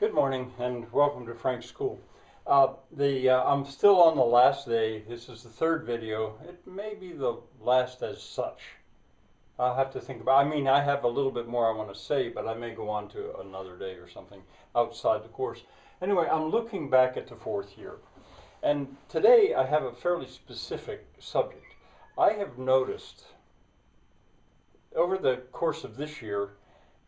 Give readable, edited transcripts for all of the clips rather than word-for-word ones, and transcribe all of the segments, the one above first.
Good morning and welcome to Frank's School. I'm still on the last day. This is the third video. It may be the last as such. I'll have to think about I have a little bit more I want to say, but I may go on to another day or something outside the course. Anyway, I'm looking back at the fourth year. And today I have a fairly specific subject. I have noticed over the course of this year,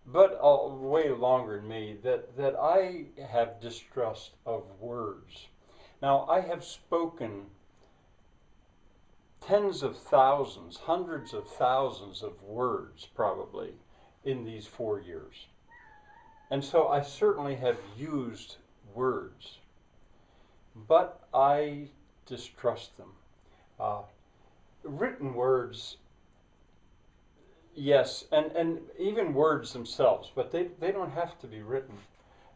but way longer than me, that I have distrust of words. Now, I have spoken tens of thousands, hundreds of thousands of words probably in these 4 years. And so I certainly have used words, but I distrust them. Written words, yes, and even words themselves, but they don't have to be written.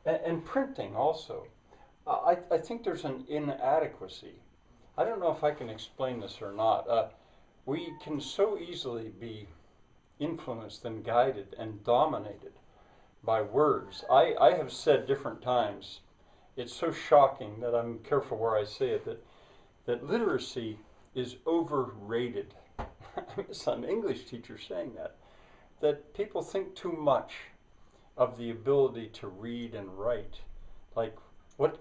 And printing also. I think there's an inadequacy. I don't know if I can explain this or not. We can so easily be influenced and guided and dominated by words. I have said different times, it's so shocking that I'm careful where I say it, that literacy is overrated. It's an English teacher saying that people think too much of the ability to read and write. Like, what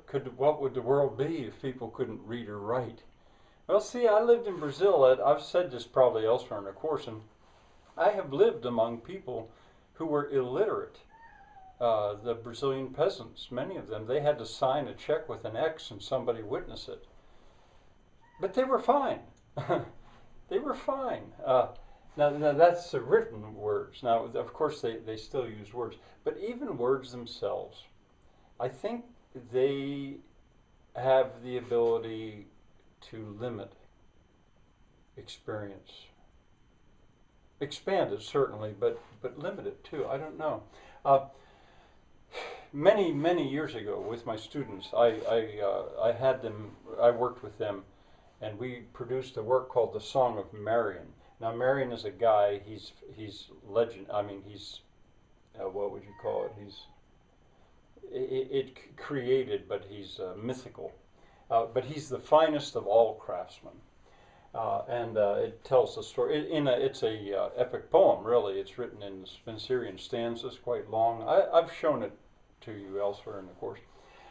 would the world be if people couldn't read or write? Well, see, I lived in Brazil. I've said this probably elsewhere in the course, and I have lived among people who were illiterate. The Brazilian peasants, many of them, they had to sign a check with an X and somebody witness it. But they were fine. They were fine. Now that's the written words. Now, of course, they still use words. But even words themselves, I think they have the ability to limit experience. Expand it, certainly, but limit it, too. I don't know. Many years ago, with my students, I worked with them, and we produced a work called The Song of Marion. Now, Marion is a guy, he's legend, he's, what would you call it? It created, but he's mythical. But he's the finest of all craftsmen. It tells the story, it's a epic poem, really. It's written in Spencerian stanzas, quite long. I've shown it to you elsewhere in the course.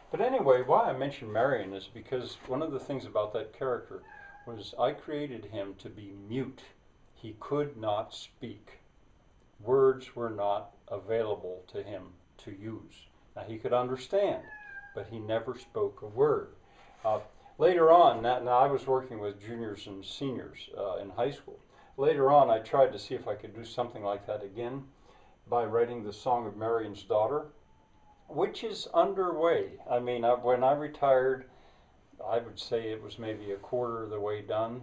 But anyway, why I mentioned Marion is because one of the things about that character was I created him to be mute. He could not speak. Words were not available to him to use. Now, he could understand, but he never spoke a word. Later on, now I was working with juniors and seniors in high school. Later on, I tried to see if I could do something like that again by writing the Song of Marion's Daughter, which is underway. When I retired, I would say it was maybe a quarter of the way done.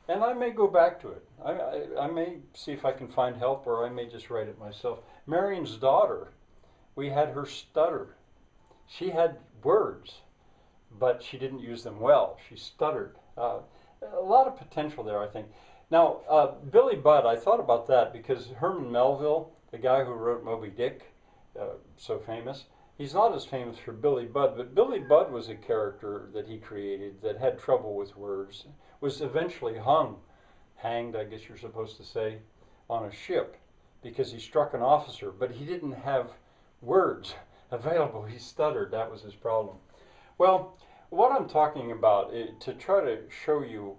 And I may go back to it. I may see if I can find help, or I may just write it myself. Marion's Daughter, we had her stutter. She had words, but she didn't use them well. She stuttered. A lot of potential there, I think. Now, Billy Budd, I thought about that because Herman Melville, the guy who wrote Moby Dick, so famous, he's not as famous for Billy Budd, but Billy Budd was a character that he created that had trouble with words, was eventually hanged, I guess you're supposed to say, on a ship because he struck an officer, but he didn't have words available. He stuttered. That was his problem. Well, what I'm talking about, to try to show you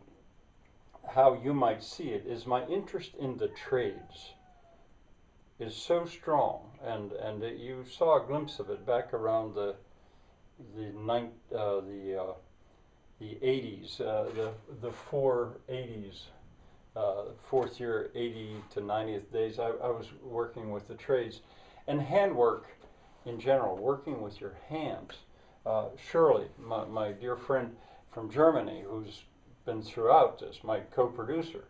how you might see it, is my interest in the trades is so strong, and you saw a glimpse of it back around the 80s, the 480s, fourth year, 80 to 90th days. I was working with the trades and handwork in general, working with your hands. Shirley, my dear friend from Germany, who's been throughout this, my co-producer,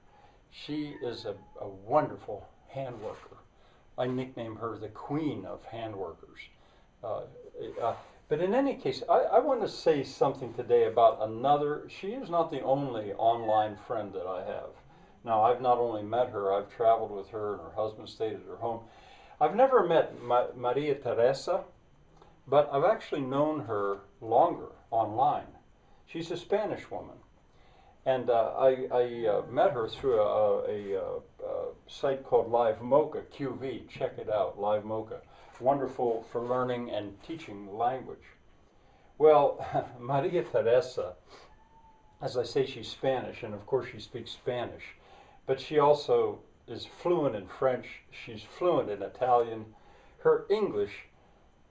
she is a wonderful hand worker. I nickname her the queen of hand workers. But in any case, I want to say something today about she is not the only online friend that I have. Now, I've not only met her, I've traveled with her, and her husband stayed at her home. I've never met Maria Teresa. but I've actually known her longer online. She's a Spanish woman. And I met her through a site called Live Mocha, QV. Check it out, Live Mocha. Wonderful for learning and teaching language. Well, Maria Teresa, as I say, she's Spanish, and of course she speaks Spanish, but she also is fluent in French. She's fluent in Italian. Her English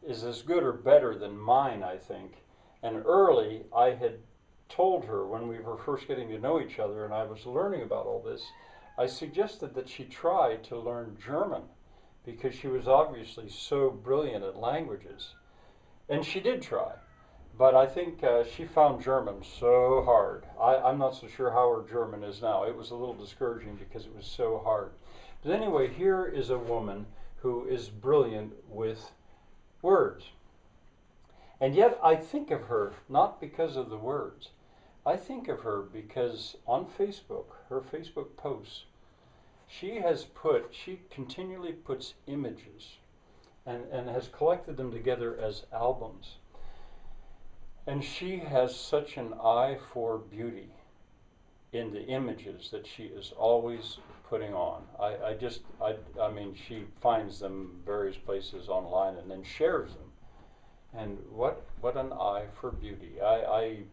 is as good or better than mine, I think. And early, I had told her when we were first getting to know each other and I was learning about all this, I suggested that she try to learn German because she was obviously so brilliant at languages. And she did try, but I think she found German so hard. I'm not so sure how her German is now. It was a little discouraging because it was so hard. But anyway, here is a woman who is brilliant with words. And yet I think of her not because of the words. I think of her because on Facebook, her Facebook posts, she continually puts images and has collected them together as albums. And she has such an eye for beauty in the images that she is always putting on. I mean, she finds them various places online and then shares them. And what an eye for beauty. I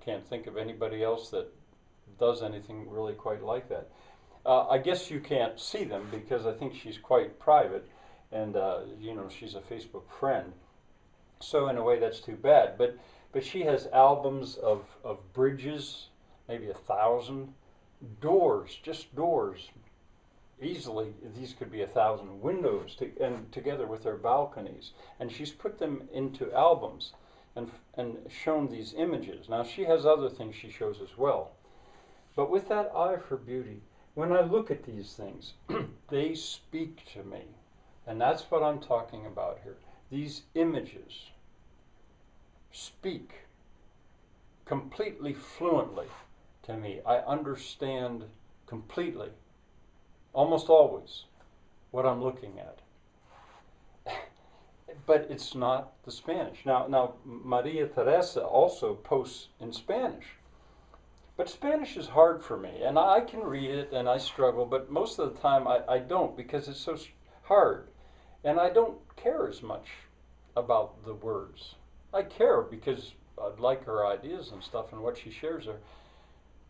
can't think of anybody else that does anything really quite like that. I guess you can't see them because I think she's quite private and she's a Facebook friend. So in a way that's too bad. But she has albums of bridges, maybe 1,000, doors, just doors. Easily, these could be 1,000 windows and together with their balconies. And she's put them into albums and shown these images. Now, she has other things she shows as well. But with that eye for beauty, when I look at these things, they speak to me. And that's what I'm talking about here. These images speak completely fluently to me. I understand completely, almost always, what I'm looking at. But it's not the Spanish. Now, Maria Teresa also posts in Spanish. But Spanish is hard for me, and I can read it and I struggle, but most of the time I don't because it's so hard. And I don't care as much about the words. I care because I like her ideas and stuff and what she shares there.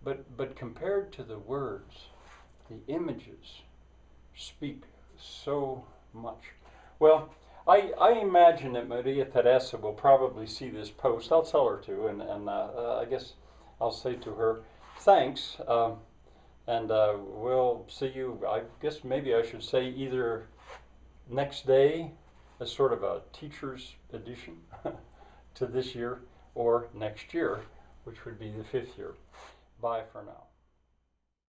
But compared to the words, the images speak so much. Well, I imagine that Maria Teresa will probably see this post. I'll tell her to, and I guess I'll say to her, thanks, and we'll see you, I guess maybe I should say either next day as sort of a teacher's addition to this year, or next year, which would be the 5th year. Bye for now.